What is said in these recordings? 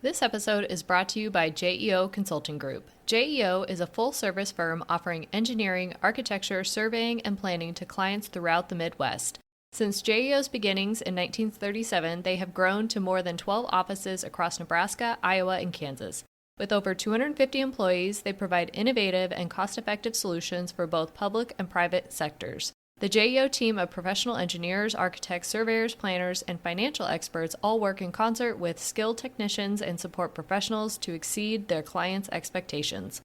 This episode is brought to you by JEO Consulting Group. JEO is a full-service firm offering engineering, architecture, surveying, and planning to clients throughout the Midwest. Since JEO's beginnings in 1937, they have grown to more than 12 offices across Nebraska, Iowa, and Kansas. With over 250 employees, they provide innovative and cost-effective solutions for both public and private sectors. The JEO team of professional engineers, architects, surveyors, planners, and financial experts all work in concert with skilled technicians and support professionals to exceed their clients' expectations.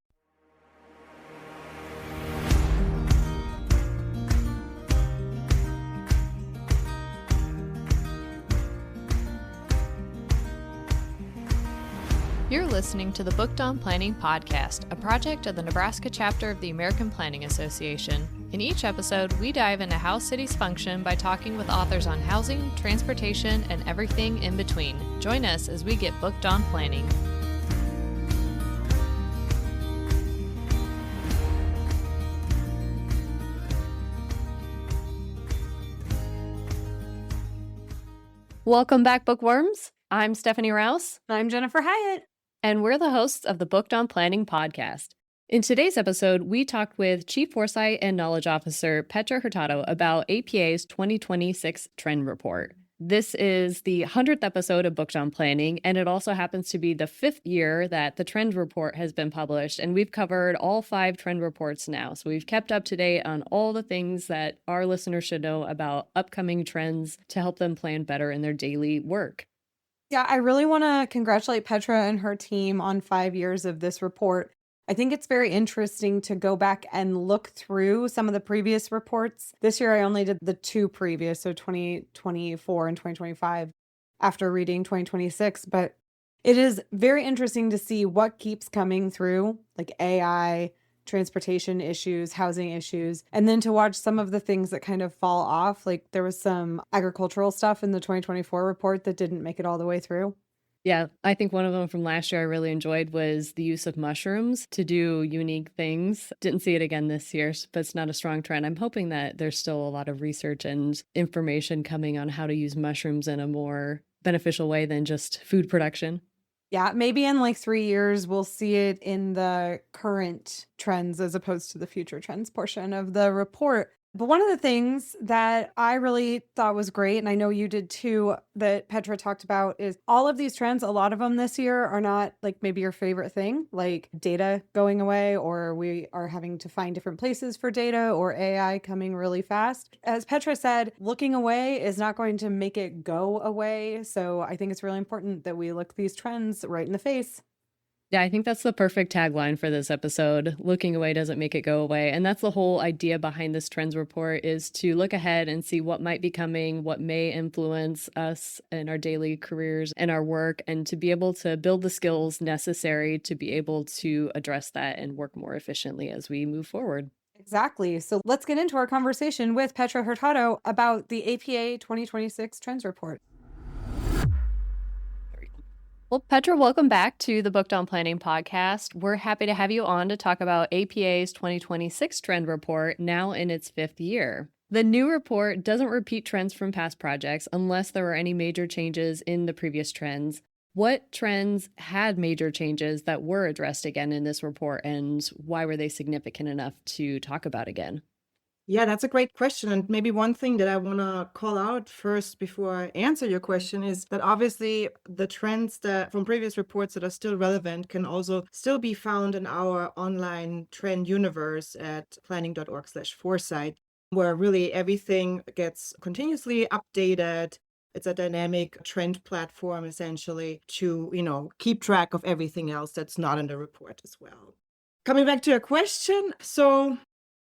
You're listening to the Booked on Planning podcast, a project of the Nebraska chapter of the American Planning Association. In each episode, we dive into how cities function by talking with authors on housing, transportation, and everything in between. Join us as we get booked on planning. Welcome back, bookworms. I'm Stephanie Rouse. I'm Jennifer Hyatt. And we're the hosts of the Booked on Planning podcast. In today's episode, we talked with Chief Foresight and Knowledge Officer Petra Hurtado about APA's 2026 Trend Report. This is the 100th episode of Booked on Planning, and it also happens to be the 5th year that the Trend Report has been published, and we've covered all 5 Trend Reports now. So we've kept up to date on all the things that our listeners should know about upcoming trends to help them plan better in their daily work. Yeah, I really want to congratulate Petra and her team on 5 years of this report. I think it's very interesting to go back and look through some of the previous reports. This year, I only did the 2 previous, so 2024 and 2025, after reading 2026. But it is very interesting to see what keeps coming through, like AI, transportation issues, housing issues, and then to watch some of the things that kind of fall off. Like there was some agricultural stuff in the 2024 report that didn't make it all the way through. Yeah, I think one of them from last year I really enjoyed was the use of mushrooms to do unique things. Didn't see it again this year, but it's not a strong trend. I'm hoping that there's still a lot of research and information coming on how to use mushrooms in a more beneficial way than just food production. Yeah, maybe in like 3 years, we'll see it in the current trends as opposed to the future trends portion of the report. But one of the things that I really thought was great, and I know you did too, that Petra talked about is all of these trends, a lot of them this year are not like maybe your favorite thing, like data going away, or we are having to find different places for data, or AI coming really fast. As Petra said, looking away is not going to make it go away. So I think it's really important that we look these trends right in the face. Yeah, I think that's the perfect tagline for this episode. Looking away doesn't make it go away. And that's the whole idea behind this trends report, is to look ahead and see what might be coming, what may influence us in our daily careers and our work, and to be able to build the skills necessary to be able to address that and work more efficiently as we move forward. Exactly. So let's get into our conversation with Petra Hurtado about the APA 2026 Trends Report. Well, Petra, welcome back to the Booked on Planning podcast. We're happy to have you on to talk about APA's 2026 Trend Report, now in its 5th year. The new report doesn't repeat trends from past projects unless there were any major changes in the previous trends. What trends had major changes that were addressed again in this report, and why were they significant enough to talk about again? Yeah, that's a great question. And maybe one thing that I want to call out first before I answer your question is that obviously the trends that from previous reports that are still relevant can also still be found in our online trend universe at planning.org/foresight, where really everything gets continuously updated. It's a dynamic trend platform essentially to, keep track of everything else that's not in the report as well. Coming back to your question, so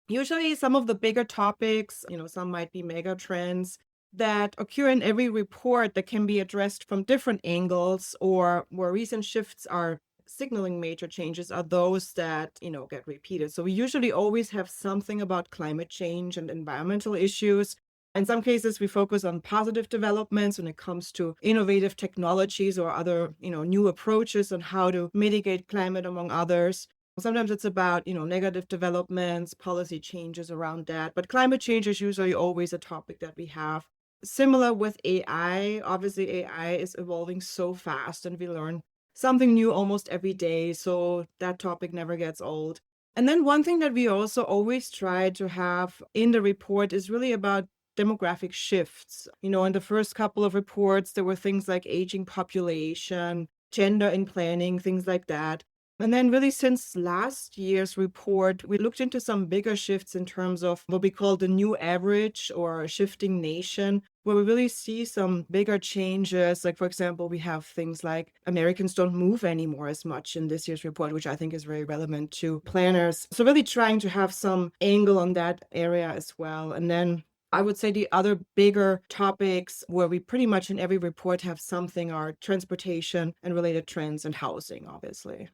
usually some of the bigger topics, some might be mega trends that occur in every report that can be addressed from different angles, or where recent shifts are signaling major changes, are those that, get repeated. So we usually always have something about climate change and environmental issues. In some cases, we focus on positive developments when it comes to innovative technologies or other, new approaches on how to mitigate climate, among others. Sometimes it's about, negative developments, policy changes around that. But climate change is usually always a topic that we have. Similar with AI, obviously AI is evolving so fast and we learn something new almost every day. So that topic never gets old. And then one thing that we also always try to have in the report is really about demographic shifts. In the first couple of reports, there were things like aging population, gender in planning, things like that. And then really since last year's report, we looked into some bigger shifts in terms of what we call the new average or shifting nation, where we really see some bigger changes. Like, for example, we have things like Americans don't move anymore as much in this year's report, which I think is very relevant to planners. So really trying to have some angle on that area as well. And then I would say the other bigger topics where we pretty much in every report have something are transportation and related trends and housing, obviously.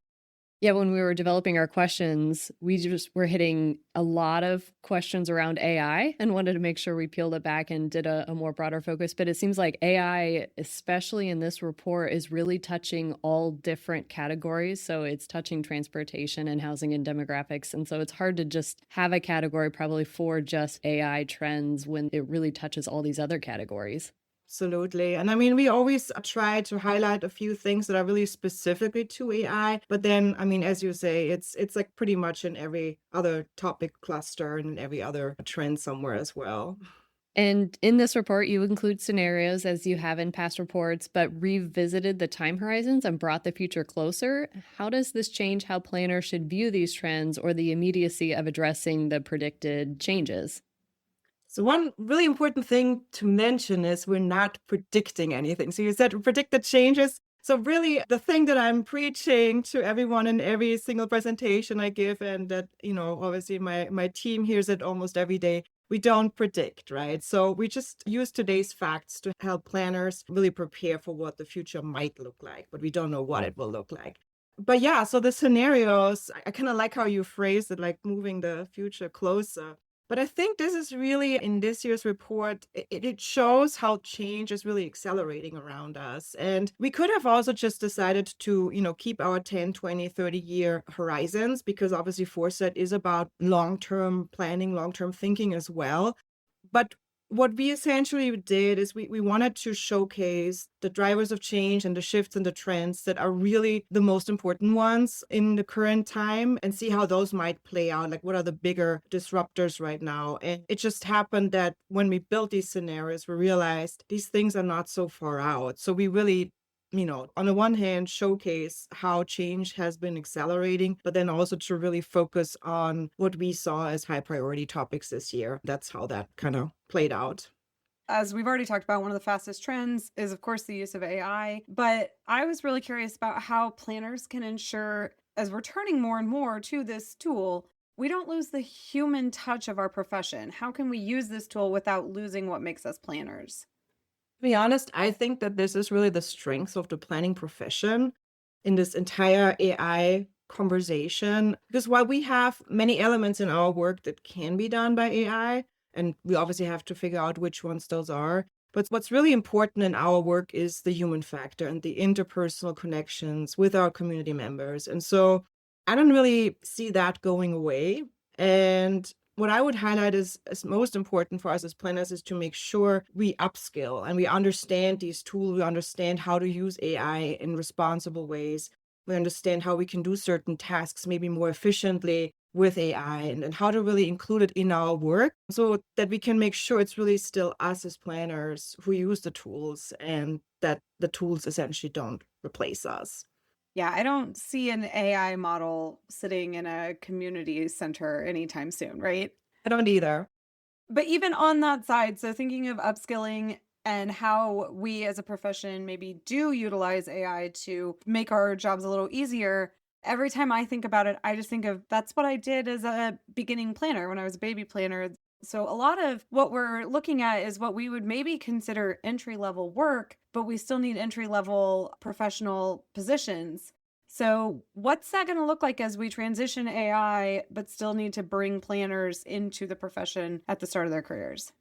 Yeah, when we were developing our questions, we just were hitting a lot of questions around AI and wanted to make sure we peeled it back and did a more broader focus. But it seems like AI, especially in this report, is really touching all different categories. So it's touching transportation and housing and demographics. And so it's hard to just have a category probably for just AI trends when it really touches all these other categories. Absolutely. And I mean, we always try to highlight a few things that are really specifically to AI. But then, I mean, as you say, it's like pretty much in every other topic cluster and in every other trend somewhere as well. And in this report, you include scenarios as you have in past reports, but revisited the time horizons and brought the future closer. How does this change how planners should view these trends or the immediacy of addressing the predicted changes? So one really important thing to mention is we're not predicting anything. So you said predicted changes. So really the thing that I'm preaching to everyone in every single presentation I give, and that, obviously my team hears it almost every day, we don't predict, right? So we just use today's facts to help planners really prepare for what the future might look like, but we don't know what it will look like. But yeah, so the scenarios, I kind of like how you phrased it, like moving the future closer. But I think this is really in this year's report, it shows how change is really accelerating around us. And we could have also just decided to, keep our 10, 20, 30-year horizons, because obviously Foresight is about long-term planning, long-term thinking as well. But what we essentially did is we wanted to showcase the drivers of change and the shifts and the trends that are really the most important ones in the current time and see how those might play out. Like, what are the bigger disruptors right now? And it just happened that when we built these scenarios, we realized these things are not so far out. So we really on the one hand, showcase how change has been accelerating, but then also to really focus on what we saw as high priority topics this year. That's how that kind of played out. As we've already talked about, one of the fastest trends is, of course, the use of AI. But I was really curious about how planners can ensure, as we're turning more and more to this tool, we don't lose the human touch of our profession. How can we use this tool without losing what makes us planners? To be honest, I think that this is really the strength of the planning profession in this entire AI conversation. Because while we have many elements in our work that can be done by AI, and we obviously have to figure out which ones those are, but what's really important in our work is the human factor and the interpersonal connections with our community members. And so I don't really see that going away. And what I would highlight as most important for us as planners is to make sure we upskill and we understand these tools. We understand how to use AI in responsible ways. We understand how we can do certain tasks maybe more efficiently with AI and how to really include it in our work so that we can make sure it's really still us as planners who use the tools and that the tools essentially don't replace us. Yeah, I don't see an AI model sitting in a community center anytime soon, right? I don't either. But even on that side, so thinking of upskilling and how we as a profession maybe do utilize AI to make our jobs a little easier, every time I think about it, I just think of that's what I did as a beginning planner when I was a baby planner. So a lot of what we're looking at is what we would maybe consider entry level work, but we still need entry level professional positions. So what's that going to look like as we transition AI, but still need to bring planners into the profession at the start of their careers?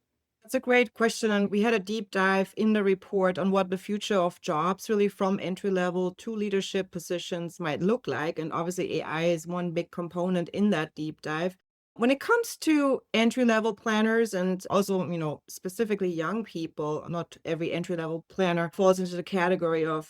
That's a great question. And we had a deep dive in the report on what the future of jobs really from entry level to leadership positions might look like. And obviously AI is one big component in that deep dive. When it comes to entry level planners and also, specifically young people, not every entry level planner falls into the category of,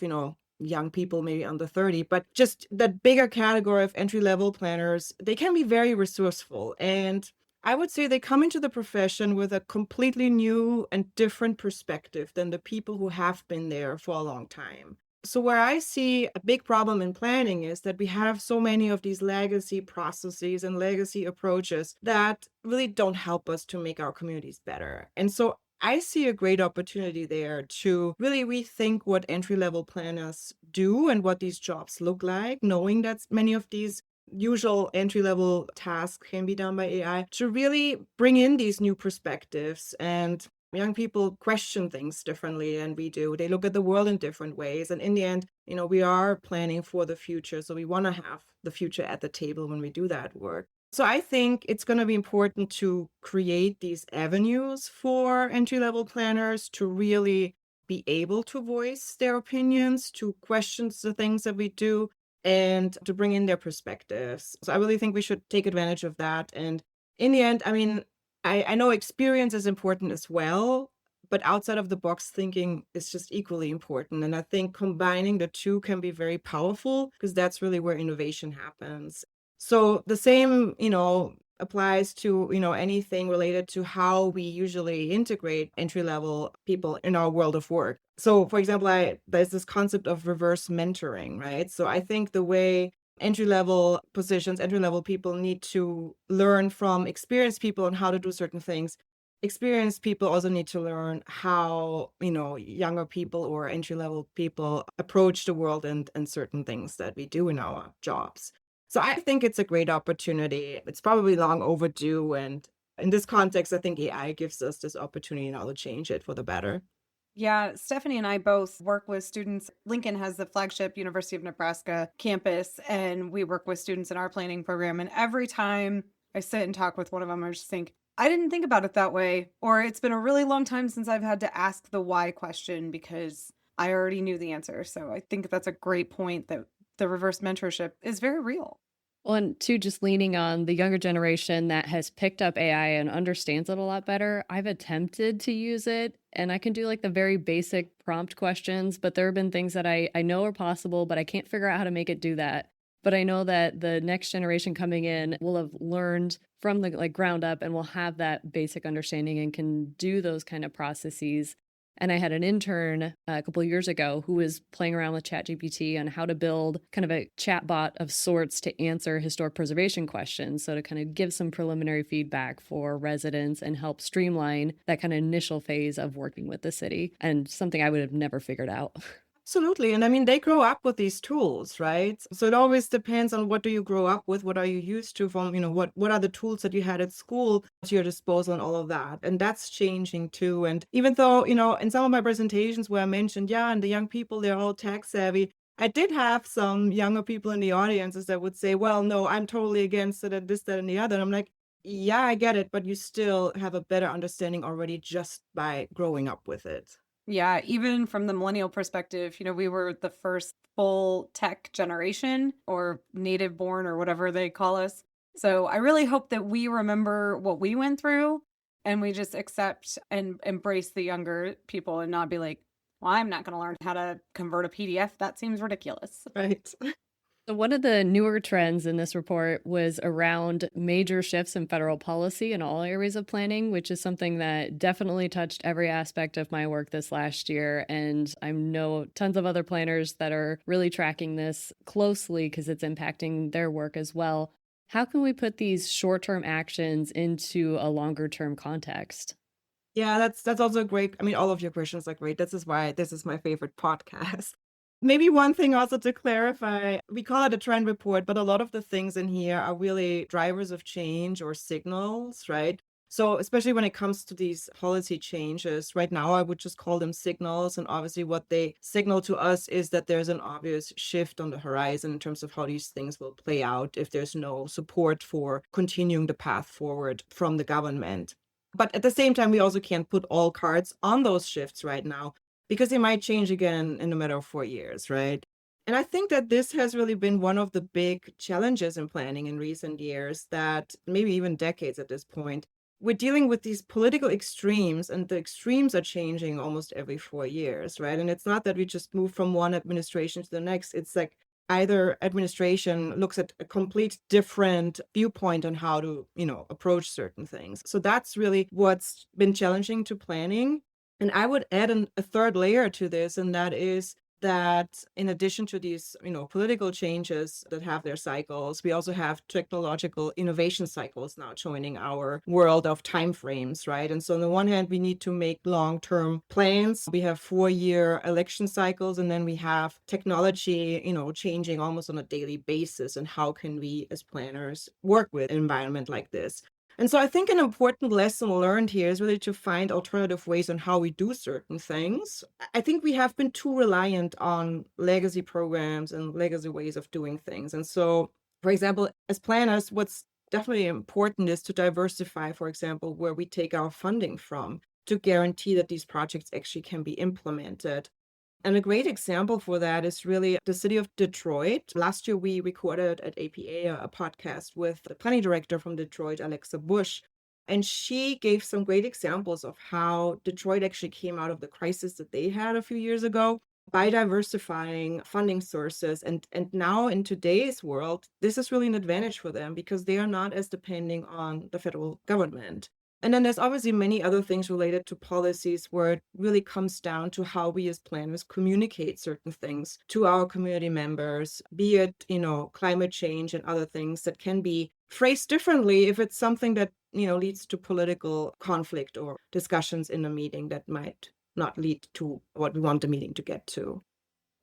young people, maybe under 30, but just that bigger category of entry-level planners, they can be very resourceful. And I would say they come into the profession with a completely new and different perspective than the people who have been there for a long time. So where I see a big problem in planning is that we have so many of these legacy processes and legacy approaches that really don't help us to make our communities better. And so I see a great opportunity there to really rethink what entry-level planners do and what these jobs look like, knowing that many of these usual entry-level tasks can be done by AI, to really bring in these new perspectives. And young people question things differently than we do. They look at the world in different ways. And in the end, we are planning for the future. So we want to have the future at the table when we do that work. So I think it's going to be important to create these avenues for entry-level planners to really be able to voice their opinions, to question the things that we do, and to bring in their perspectives. So I really think we should take advantage of that. And in the end, I know experience is important as well, but outside of the box thinking is just equally important. And I think combining the two can be very powerful because that's really where innovation happens. So the same, applies to, anything related to how we usually integrate entry-level people in our world of work. So for example, there's this concept of reverse mentoring, right? So I think the way entry-level positions, entry-level people need to learn from experienced people on how to do certain things. Experienced people also need to learn how, younger people or entry-level people approach the world and certain things that we do in our jobs. So I think it's a great opportunity. It's probably long overdue. And in this context, I think AI gives us this opportunity now to change it for the better. Yeah, Stephanie and I both work with students. Lincoln has the flagship University of Nebraska campus, and we work with students in our planning program. And every time I sit and talk with one of them, I just think, I didn't think about it that way. Or it's been a really long time since I've had to ask the why question because I already knew the answer. So I think that's a great point that the reverse mentorship is very real. Well, and two, just leaning on the younger generation that has picked up AI and understands it a lot better. I've attempted to use it and I can do like the very basic prompt questions, but there have been things that I know are possible, but I can't figure out how to make it do that. But I know that the next generation coming in will have learned from the ground up and will have that basic understanding and can do those kind of processes. And I had an intern a couple of years ago who was playing around with ChatGPT on how to build kind of a chatbot of sorts to answer historic preservation questions. So to kind of give some preliminary feedback for residents and help streamline that kind of initial phase of working with the city, and something I would have never figured out. Absolutely. And they grow up with these tools, right? So it always depends on what do you grow up with? What are you used to from, what are the tools that you had at school to your disposal and all of that? And that's changing too. And even though, in some of my presentations where I mentioned, and the young people, they're all tech savvy, I did have some younger people in the audiences that would say, well, no, I'm totally against it and this, that, and the other. And I'm like, yeah, I get it, but you still have a better understanding already just by growing up with it. Yeah, even from the millennial perspective, we were the first full tech generation or native born or whatever they call us. So I really hope that we remember what we went through and we just accept and embrace the younger people and not be like, well, I'm not going to learn how to convert a PDF. That seems ridiculous. Right. So one of the newer trends in this report was around major shifts in federal policy in all areas of planning, which is something that definitely touched every aspect of my work this last year. And I know tons of other planners that are really tracking this closely because it's impacting their work as well. How can we put these short-term actions into a longer-term context? Yeah, that's also great. All of your questions are great. This is why this is my favorite podcast. Maybe one thing also to clarify, we call it a trend report, but a lot of the things in here are really drivers of change or signals, right? So especially when it comes to these policy changes, right now I would just call them signals. And obviously what they signal to us is that there's an obvious shift on the horizon in terms of how these things will play out if there's no support for continuing the path forward from the government. But at the same time, we also can't put all cards on those shifts right now, because they might change again in a matter of 4 years, right? And I think that this has really been one of the big challenges in planning in recent years, that maybe even decades at this point, we're dealing with these political extremes, and the extremes are changing almost every 4 years, right? And it's not that we just move from one administration to the next. It's like either administration looks at a complete different viewpoint on how to, approach certain things. So that's really what's been challenging to planning. And I would add a third layer to this, and that is that in addition to these, political changes that have their cycles, we also have technological innovation cycles now joining our world of timeframes, right? And so on the one hand, we need to make long-term plans. We have 4-year election cycles, and then we have technology, changing almost on a daily basis. And how can we as planners work with an environment like this? And so I think an important lesson learned here is really to find alternative ways on how we do certain things. I think we have been too reliant on legacy programs and legacy ways of doing things. And so, for example, as planners, what's definitely important is to diversify, for example, where we take our funding from to guarantee that these projects actually can be implemented. And a great example for that is really the city of Detroit. Last year, we recorded at APA a podcast with the planning director from Detroit, Alexa Bush. And she gave some great examples of how Detroit actually came out of the crisis that they had a few years ago by diversifying funding sources. And now in today's world, this is really an advantage for them because they are not as depending on the federal government. And then there's obviously many other things related to policies where it really comes down to how we as planners communicate certain things to our community members, be it, climate change and other things that can be phrased differently if it's something that, leads to political conflict or discussions in a meeting that might not lead to what we want the meeting to get to.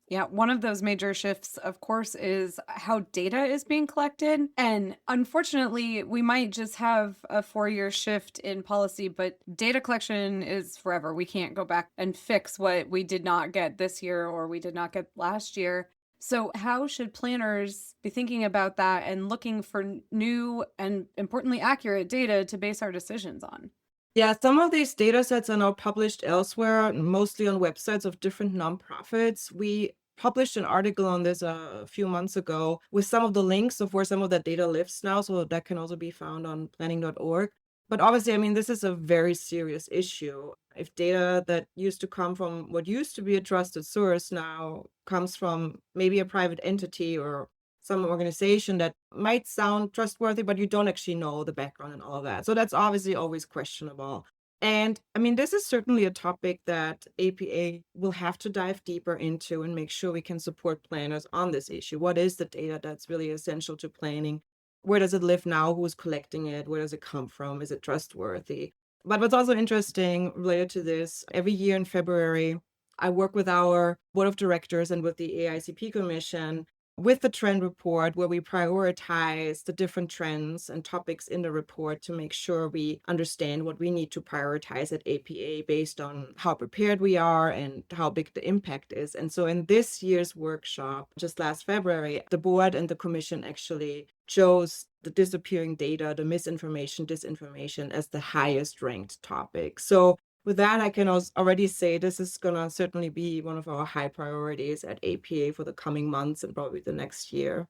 Yeah, one of those major shifts, of course, is how data is being collected. And unfortunately, we might just have a 4-year shift in policy, but data collection is forever. We can't go back and fix what we did not get this year or we did not get last year. So how should planners be thinking about that and looking for new and importantly accurate data to base our decisions on? Yeah, some of these data sets are now published elsewhere, mostly on websites of different nonprofits. We published an article on this a few months ago with some of the links of where some of that data lives now, so that can also be found on planning.org. But obviously, I mean, this is a very serious issue. If data that used to come from what used to be a trusted source now comes from maybe a private entity or some organization that might sound trustworthy, but you don't actually know the background and all of that. So that's obviously always questionable. And I mean, this is certainly a topic that APA will have to dive deeper into and make sure we can support planners on this issue. What is the data that's really essential to planning? Where does it live now? Who's collecting it? Where does it come from? Is it trustworthy? But what's also interesting related to this, every year in February, I work with our board of directors and with the AICP Commission with the trend report where we prioritize the different trends and topics in the report to make sure we understand what we need to prioritize at APA based on how prepared we are and how big the impact is. And so in this year's workshop, just last February, the board and the commission actually chose the disappearing data, the misinformation, disinformation as the highest ranked topic. So with that, I can already say this is going to certainly be one of our high priorities at APA for the coming months and probably the next year.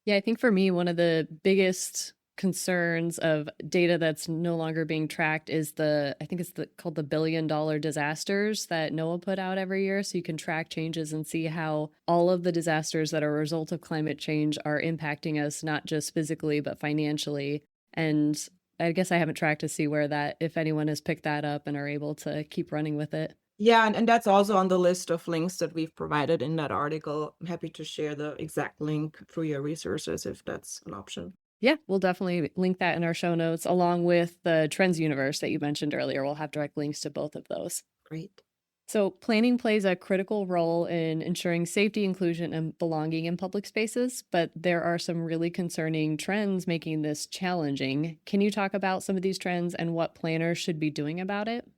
Yeah, I think for me, one of the biggest concerns of data that's no longer being tracked is called the $1 billion disasters that NOAA put out every year. So you can track changes and see how all of the disasters that are a result of climate change are impacting us, not just physically, but financially. And I guess I haven't tracked to see where that, if anyone has picked that up and are able to keep running with it. Yeah, and that's also on the list of links that we've provided in that article. I'm happy to share the exact link through your resources if that's an option. Yeah, we'll definitely link that in our show notes along with the Trends Universe that you mentioned earlier. We'll have direct links to both of those. Great. So planning plays a critical role in ensuring safety, inclusion, and belonging in public spaces, but there are some really concerning trends making this challenging. Can you talk about some of these trends and what planners should be doing about it?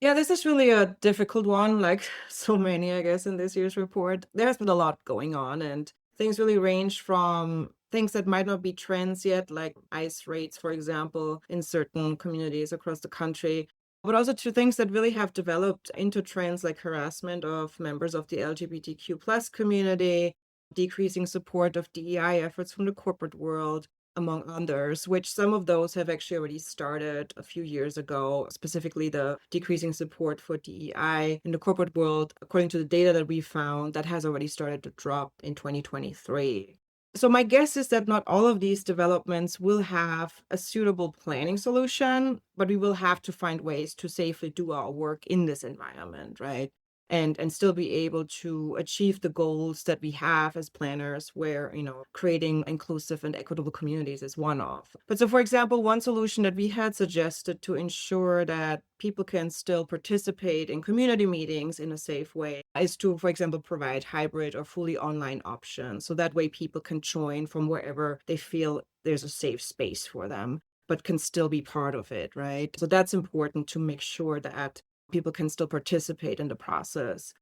Yeah, this is really a difficult one, like so many, I guess, in this year's report. There's been a lot going on, and things really range from things that might not be trends yet, like ICE rates, for example, in certain communities across the country, but also to things that really have developed into trends like harassment of members of the LGBTQ plus community, decreasing support of DEI efforts from the corporate world, among others, which some of those have actually already started a few years ago, specifically the decreasing support for DEI in the corporate world. According to the data that we found, that has already started to drop in 2023. So my guess is that not all of these developments will have a suitable planning solution, but we will have to find ways to safely do our work in this environment, right? And still be able to achieve the goals that we have as planners, where creating inclusive and equitable communities is one of. But so, for example, one solution that we had suggested to ensure that people can still participate in community meetings in a safe way is to, for example, provide hybrid or fully online options, so that way people can join from wherever they feel there's a safe space for them, but can still be part of it, right? So that's important to make sure that people can still participate in the process.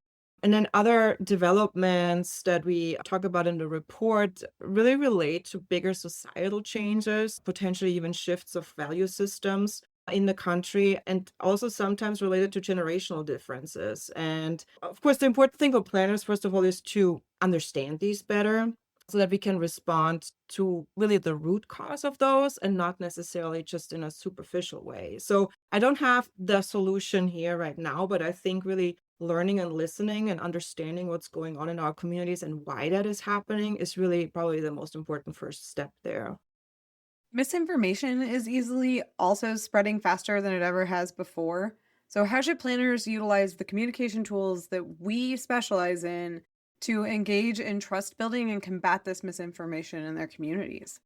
And then other developments that we talk about in the report really relate to bigger societal changes, potentially even shifts of value systems in the country, and also sometimes related to generational differences. And of course, the important thing for planners, first of all, is to understand these better so that we can respond to really the root cause of those and not necessarily just in a superficial way. So I don't have the solution here right now, but I think really learning and listening and understanding what's going on in our communities and why that is happening is really probably the most important first step there. Misinformation is easily also spreading faster than it ever has before. So, how should planners utilize the communication tools that we specialize in to engage in trust building and combat this misinformation in their communities?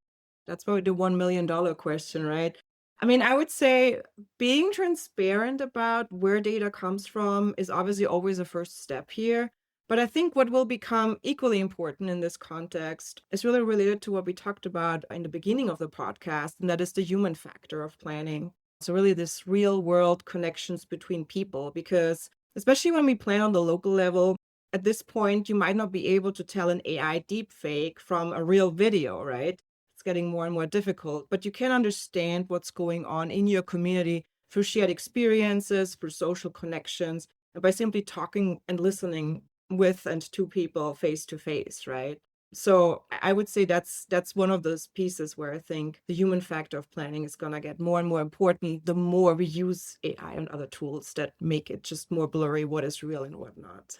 That's probably the $1 million question, right? I mean, I would say being transparent about where data comes from is obviously always a first step here. But I think what will become equally important in this context is really related to what we talked about in the beginning of the podcast, and that is the human factor of planning. So, really, this real world connections between people, because especially when we plan on the local level, at this point, you might not be able to tell an AI deepfake from a real video, right? It's getting more and more difficult, but you can understand what's going on in your community through shared experiences, through social connections, and by simply talking and listening with and to people face to face, right? So I would say that's one of those pieces where I think the human factor of planning is going to get more and more important the more we use AI and other tools that make it just more blurry what is real and what not.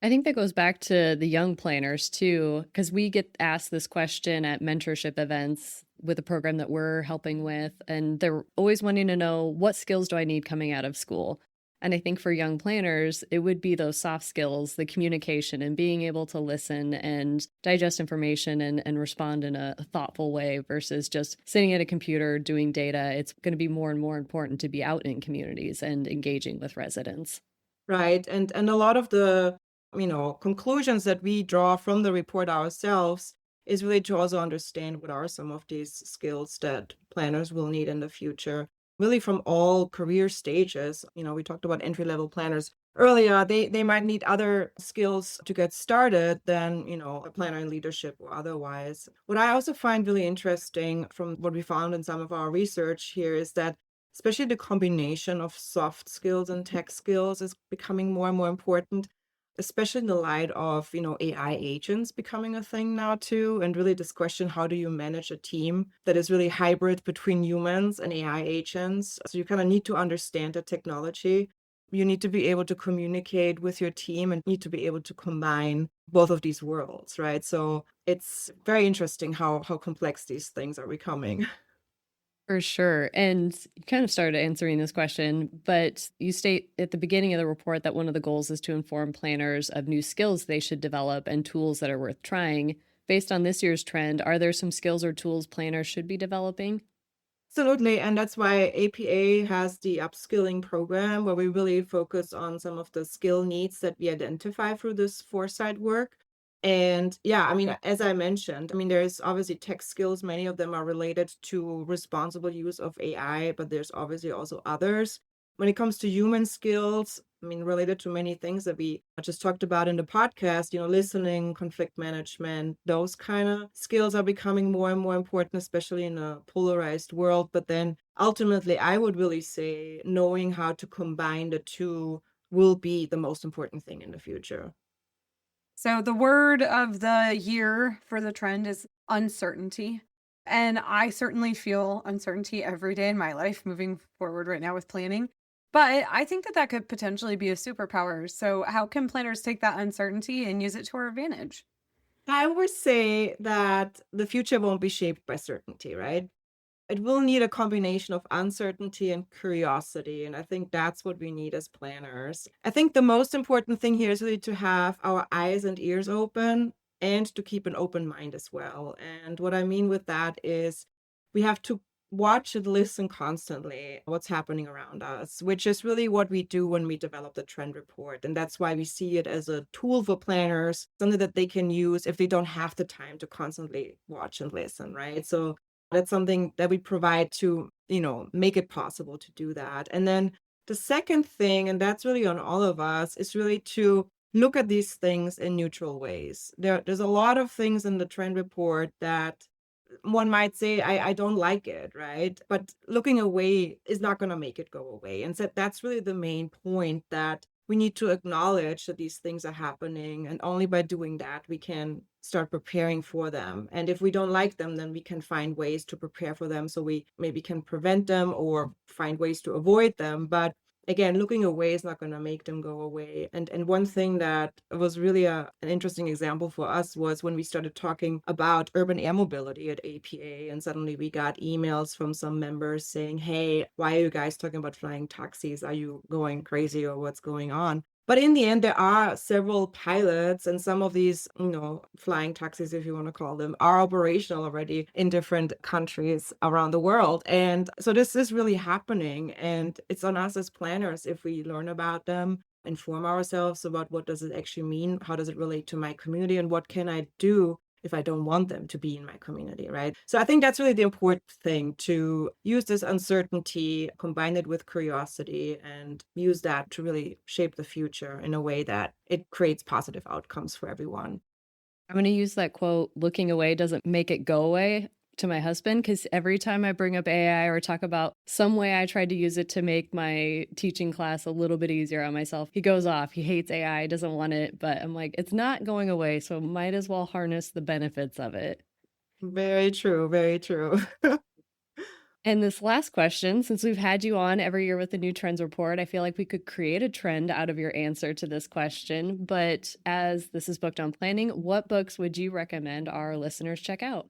I think that goes back to the young planners too, because we get asked this question at mentorship events with a program that we're helping with, and they're always wanting to know, what skills do I need coming out of school? And I think for young planners, it would be those soft skills, the communication and being able to listen and digest information and respond in a thoughtful way versus just sitting at a computer doing data. It's going to be more and more important to be out in communities and engaging with residents. Right. And a lot of the, conclusions that we draw from the report ourselves is really to also understand what are some of these skills that planners will need in the future, really from all career stages. We talked about entry-level planners earlier. They might need other skills to get started than, a planner in leadership or otherwise. What I also find really interesting from what we found in some of our research here is that especially the combination of soft skills and tech skills is becoming more and more important, especially in the light of, AI agents becoming a thing now too. And really this question, how do you manage a team that is really hybrid between humans and AI agents? So you kind of need to understand the technology. You need to be able to communicate with your team and need to be able to combine both of these worlds, right? So it's very interesting how complex these things are becoming. For sure. And you kind of started answering this question, but you state at the beginning of the report that one of the goals is to inform planners of new skills they should develop and tools that are worth trying. Based on this year's trend, are there some skills or tools planners should be developing? Absolutely. And that's why APA has the upskilling program where we really focus on some of the skill needs that we identify through this foresight work. And yeah, I mean, as I mentioned, I mean, there's obviously tech skills. Many of them are related to responsible use of AI, but there's obviously also others. When it comes to human skills, I mean, related to many things that we just talked about in the podcast, listening, conflict management, those kind of skills are becoming more and more important, especially in a polarized world. But then ultimately, I would really say knowing how to combine the two will be the most important thing in the future. So, the word of the year for the trend is uncertainty. And I certainly feel uncertainty every day in my life moving forward right now with planning. But I think that that could potentially be a superpower. So, how can planners take that uncertainty and use it to our advantage? I would say that the future won't be shaped by certainty, right? It will need a combination of uncertainty and curiosity. And I think that's what we need as planners. I think the most important thing here is really to have our eyes and ears open and to keep an open mind as well. And what I mean with that is we have to watch and listen constantly what's happening around us, which is really what we do when we develop the trend report. And that's why we see it as a tool for planners, something that they can use if they don't have the time to constantly watch and listen, right? So that's something that we provide to, make it possible to do that. And then the second thing, and that's really on all of us, is really to look at these things in neutral ways. There's a lot of things in the trend report that one might say, I don't like it, right? But looking away is not going to make it go away. And so that's really the main point, that we need to acknowledge that these things are happening. And only by doing that, we can start preparing for them. And if we don't like them, then we can find ways to prepare for them. So we maybe can prevent them or find ways to avoid them. But again, looking away is not going to make them go away. And one thing that was really an interesting example for us was when we started talking about urban air mobility at APA, and suddenly we got emails from some members saying, hey, why are you guys talking about flying taxis? Are you going crazy, or what's going on? But in the end, there are several pilots, and some of these, flying taxis, if you want to call them, are operational already in different countries around the world. And so this is really happening. And it's on us as planners, if we learn about them, inform ourselves about what does it actually mean, how does it relate to my community, and what can I do if I don't want them to be in my community, right? So I think that's really the important thing, to use this uncertainty, combine it with curiosity, and use that to really shape the future in a way that it creates positive outcomes for everyone. I'm going to use that quote, looking away doesn't make it go away, to my husband, because every time I bring up AI or talk about some way I tried to use it to make my teaching class a little bit easier on myself, he goes off. He hates AI, doesn't want it. But I'm like, it's not going away, so might as well harness the benefits of it. Very true, very true. And this last question, since we've had you on every year with the new trends report, I feel like we could create a trend out of your answer to this question. But as this is booked on planning, what books would you recommend our listeners check out?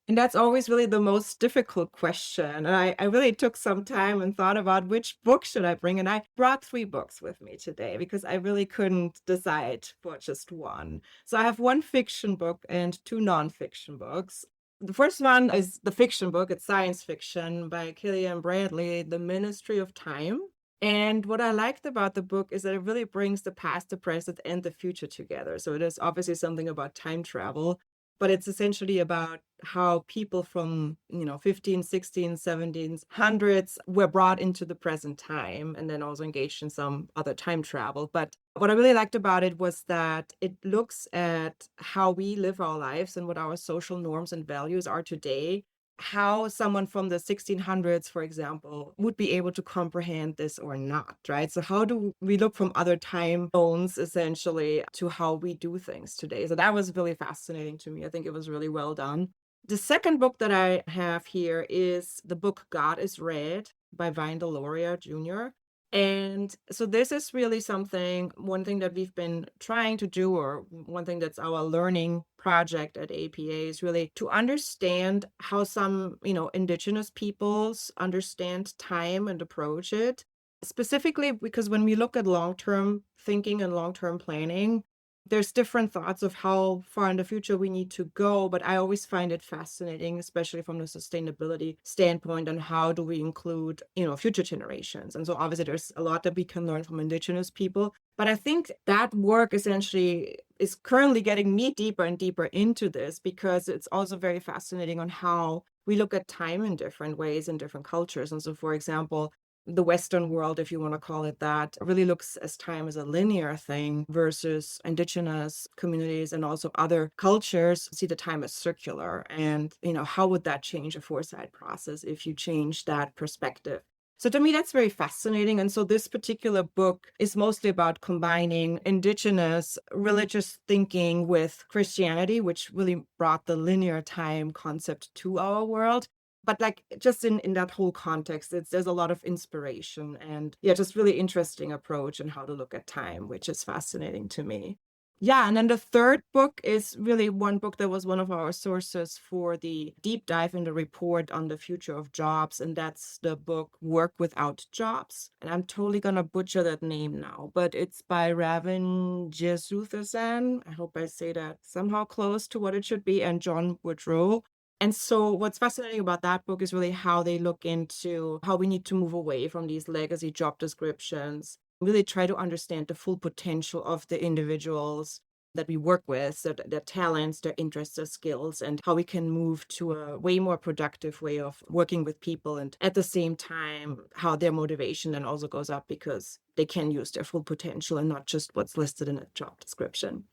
And that's always really the most difficult question. And I really took some time and thought about which book should I bring. And I brought 3 books with me today because I really couldn't decide for just one. So I have one fiction book and 2 nonfiction books. The first one is the fiction book. It's science fiction by Killian Bradley, The Ministry of Time. And what I liked about the book is that it really brings the past, the present, and the future together. So it is obviously something about time travel, but it's essentially about how people from 15, 16, 17 hundreds were brought into the present time, and then also engaged in some other time travel. But what I really liked about it was that it looks at how we live our lives and what our social norms and values are today, how someone from the 1600s, for example, would be able to comprehend this or not, right? So how do we look from other time zones essentially to how we do things today? So that was really fascinating to me. I think it was really well done. The second book that I have here is the book God is Red by Vine Deloria Jr. And so this is really one thing that we've been trying to do, or one thing that's our learning project at APA, is really to understand how some, indigenous peoples understand time and approach it. Specifically, because when we look at long-term thinking and long-term planning, there's different thoughts of how far in the future we need to go, but I always find it fascinating, especially from the sustainability standpoint, and how do we include, future generations. And so obviously there's a lot that we can learn from indigenous people, but I think that work essentially is currently getting me deeper and deeper into this, because it's also very fascinating on how we look at time in different ways in different cultures. And so, for example, the Western world, if you want to call it that, really looks as time as a linear thing, versus indigenous communities and also other cultures see the time as circular. And, how would that change a foresight process if you change that perspective? So to me, that's very fascinating. And so this particular book is mostly about combining indigenous religious thinking with Christianity, which really brought the linear time concept to our world. But like just in that whole context, there's a lot of inspiration and yeah, just really interesting approach and how to look at time, which is fascinating to me. Yeah, and then the third book is really one book that was one of our sources for the deep dive in the report on the future of jobs, and that's the book Work Without Jobs. And I'm totally gonna butcher that name now, but it's by Ravin Jesuthasan. I hope I say that somehow close to what it should be, and John Woodrow. And so what's fascinating about that book is really how they look into how we need to move away from these legacy job descriptions, really try to understand the full potential of the individuals that we work with, so their talents, their interests, their skills, and how we can move to a way more productive way of working with people. And at the same time, how their motivation then also goes up because they can use their full potential and not just what's listed in a job description.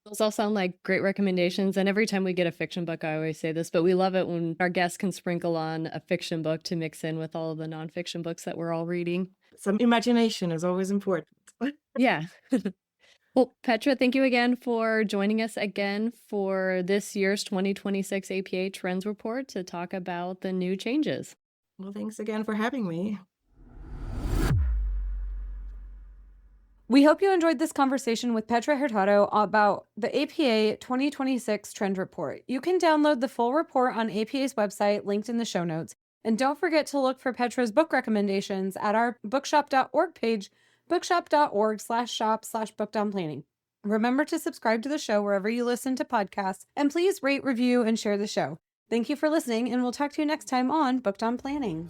Those all sound like great recommendations. And every time we get a fiction book, I always say this, but we love it when our guests can sprinkle on a fiction book to mix in with all of the nonfiction books that we're all reading. Some imagination is always important. Yeah. Well, Petra, thank you again for joining us again for this year's 2026 APA Trends Report to talk about the new changes. Well, thanks again for having me. We hope you enjoyed this conversation with Petra Hurtado about the APA 2026 Trend Report. You can download the full report on APA's website, linked in the show notes. And don't forget to look for Petra's book recommendations at our bookshop.org page, bookshop.org/shop/bookdownplanning. Remember to subscribe to the show wherever you listen to podcasts, and please rate, review, and share the show. Thank you for listening, and we'll talk to you next time on Booked on Planning.